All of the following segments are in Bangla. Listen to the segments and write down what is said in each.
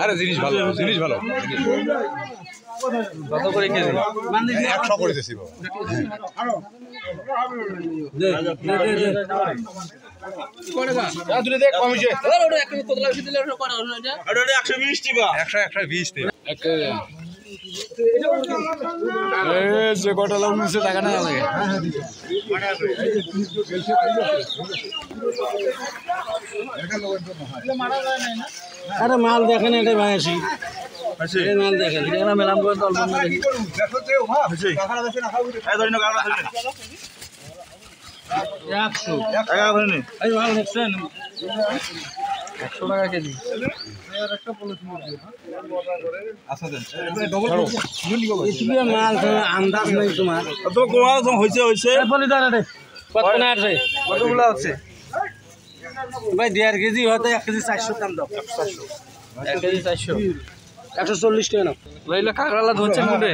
আরে জিনিস ভালো, জিনিস ভালো। কত করে কেজি? 100 করে দিছি বাবা। যে কটা লোক নিচ্ছে টাকা না লাগে। আরে মাল দেখেন এটা ভাই আসি মাল দেখেন মেলাম করে দল দেখি 100 টাকা কেজি। মাল আন্দাজ নেই তোমার কতগুলো আছে ভাই 1.5 কেজি হয়তো 1 কেজি 400 দাম দাও 1 কেজি 400 140 টাকা নাও লইলে কাকড়ালা ধরছেন মুঠে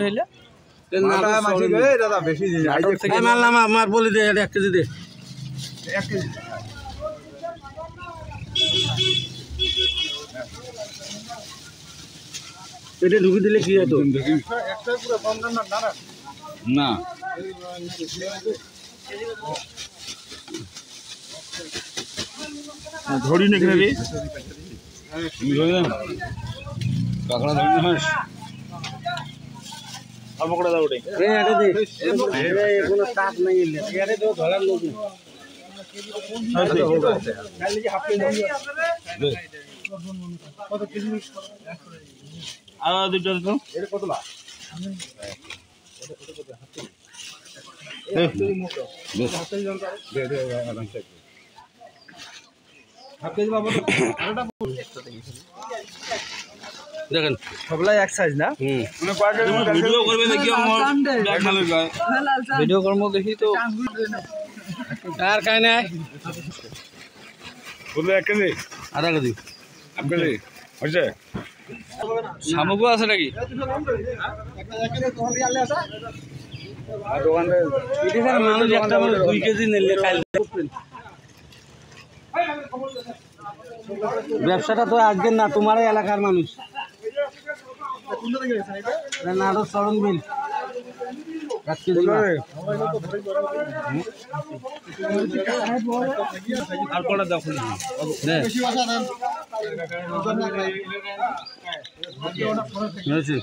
হইলে আমার বলে দে 1 কেজি দে 1 কেজি এটা ঢুকে দিলে কি হতো না ধরি না এখানে কাকড়া ধরি না অল্প করে দাও ওটাই কোনো কাজ নাই এখানে তো ধরার লোক নেই আর দুটো তো এটা কত লাখ দেখেন সবলাই এক সাইজ না ভিডিও করবে নাকি ভিডিও কর্ম দেখি তো আর কাই নাই বলবে 1 কেজি আধা কেজি 1 কেজি হচ্ছে শামুকও আছে নাকি দোকানে মানুষ একটা 2 কেজি নিলে ব্যবসাটা তো আজকের না তোমার এলাকার মানুষ নাটক চরণ বিল 1 কেজি আর কটা দাও হয়েছে